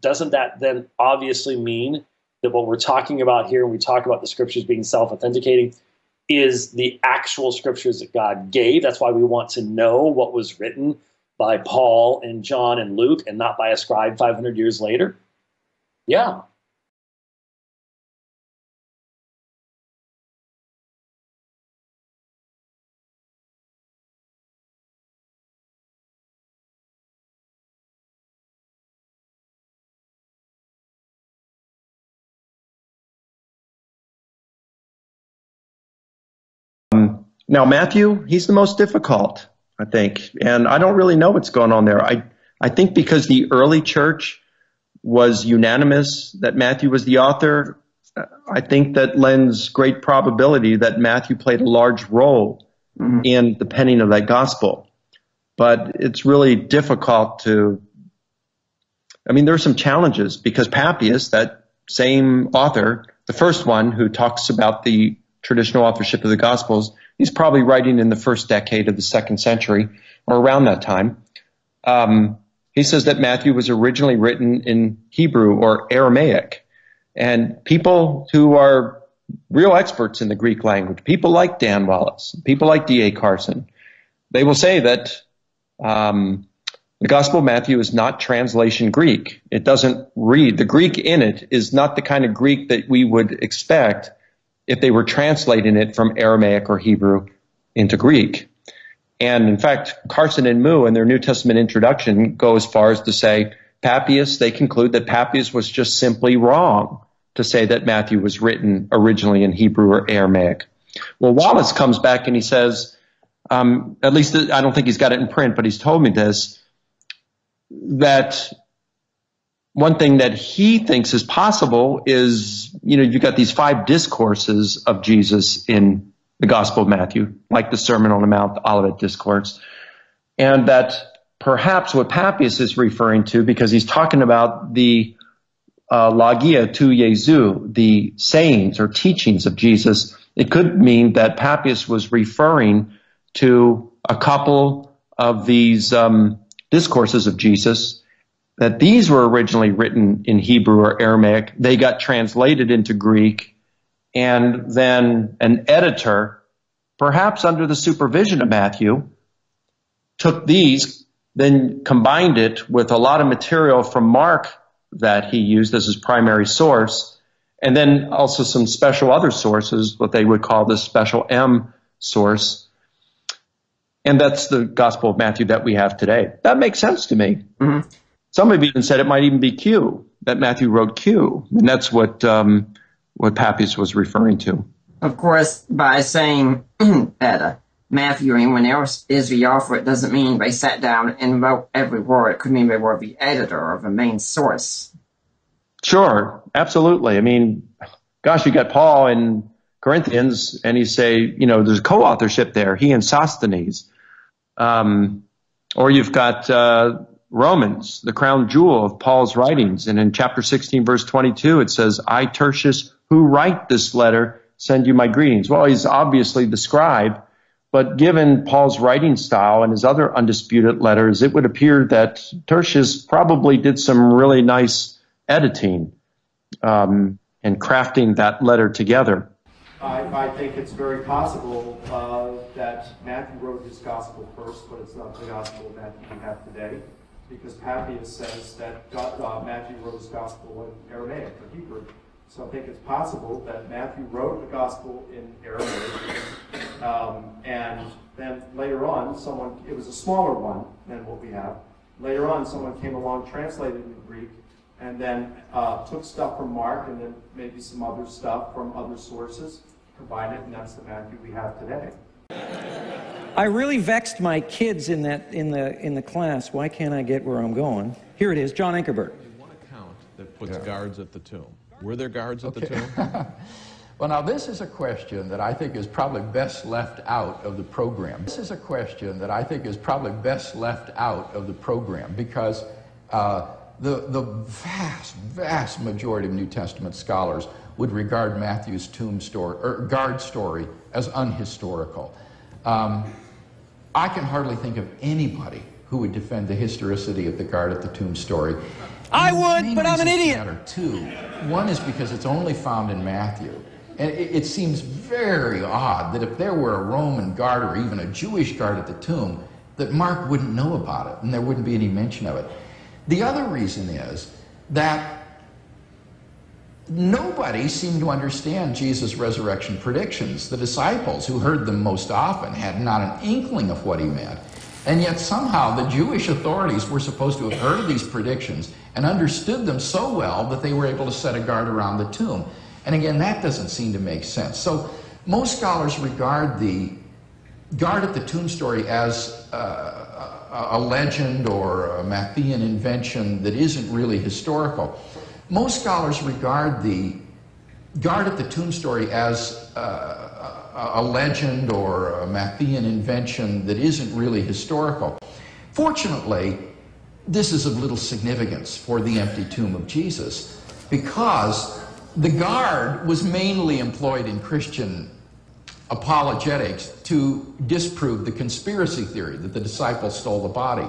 doesn't that then obviously mean that what we're talking about here when we talk about the scriptures being self-authenticating is the actual scriptures that God gave? That's why we want to know what was written by Paul and John and Luke and not by a scribe 500 years later? Yeah. Now, Matthew, he's the most difficult, I think, and I don't really know what's going on there. I think because the early church was unanimous that Matthew was the author, I think that lends great probability that Matthew played a large role in the penning of that gospel. But it's really difficult to, I mean, there are some challenges because Papias, that same author, the first one who talks about the traditional authorship of the Gospels, he's probably writing in the first decade of the 2nd century or around that time. He says that Matthew was originally written in Hebrew or Aramaic. And people who are real experts in the Greek language, people like Dan Wallace, people like D.A. Carson, they will say that the Gospel of Matthew is not translation Greek. It doesn't read. The Greek in it is not the kind of Greek that we would expect if they were translating it from Aramaic or Hebrew into Greek. And in fact, Carson and Moo in their New Testament introduction go as far as to say Papias, they conclude that Papias was just simply wrong to say that Matthew was written originally in Hebrew or Aramaic. Well, Wallace comes back and he says, at least I don't think he's got it in print, but he's told me this, that one thing that he thinks is possible is, you've got these 5 discourses of Jesus in the Gospel of Matthew, like the Sermon on the Mount, the Olivet Discourse, and that perhaps what Papias is referring to, because he's talking about the logia tu Jesu, the sayings or teachings of Jesus, it could mean that Papias was referring to a couple of these discourses of Jesus, that these were originally written in Hebrew or Aramaic. They got translated into Greek, and then an editor, perhaps under the supervision of Matthew, took these, then combined it with a lot of material from Mark that he used as his primary source, and then also some special other sources, what they would call the special M source. And that's the Gospel of Matthew that we have today. That makes sense to me. Mm-hmm. Some have even said it might even be Q, that Matthew wrote Q. And that's what Papias was referring to. Of course, by saying that Matthew or anyone else is the author, it doesn't mean they sat down and wrote every word. It could mean they were the editor or the main source. Sure, absolutely. I mean, gosh, you got Paul in Corinthians, and he say, there's a co-authorship there, he and Sosthenes. Or you've got Romans, the crown jewel of Paul's writings. And in chapter 16, verse 22, it says, I, Tertius, who write this letter, send you my greetings. Well, he's obviously the scribe, but given Paul's writing style and his other undisputed letters, it would appear that Tertius probably did some really nice editing and crafting that letter together. I think it's very possible that Matthew wrote his gospel first, but it's not the gospel of Matthew we have today, because Papias says that Matthew wrote his gospel in Aramaic or Hebrew. So I think it's possible that Matthew wrote the gospel in Aramaic, and then later on, it was a smaller one than what we have. Later on, someone came along, translated it into Greek, and then took stuff from Mark, and then maybe some other stuff from other sources, combined it, and that's the Matthew we have today. I really vexed my kids in the class. Why can't I get where I'm going? Here it is, John Ankerbert. One account that puts guards at the tomb. Were there guards at the tomb? Well, now this is a question that I think is probably best left out of the program. This is a question that I think is probably best left out of the program because the vast majority of New Testament scholars would regard Matthew's tomb story or guard story as unhistorical. I can hardly think of anybody who would defend the historicity of the guard at the tomb story. I would, but I'm an idiot. Matter two. One is because it's only found in Matthew. And it seems very odd that if there were a Roman guard or even a Jewish guard at the tomb, that Mark wouldn't know about it and there wouldn't be any mention of it. The other reason is that nobody seemed to understand Jesus' resurrection predictions. The disciples, who heard them most often, had not an inkling of what he meant. And yet somehow the Jewish authorities were supposed to have heard of these predictions and understood them so well that they were able to set a guard around the tomb. And again, that doesn't seem to make sense. So most scholars regard the guard at the tomb story as a legend or a Matthean invention that isn't really historical. Most scholars regard the guard at the tomb story as a legend or a Matthean invention that isn't really historical. Fortunately, this is of little significance for the empty tomb of Jesus, because the guard was mainly employed in Christian apologetics to disprove the conspiracy theory that the disciples stole the body.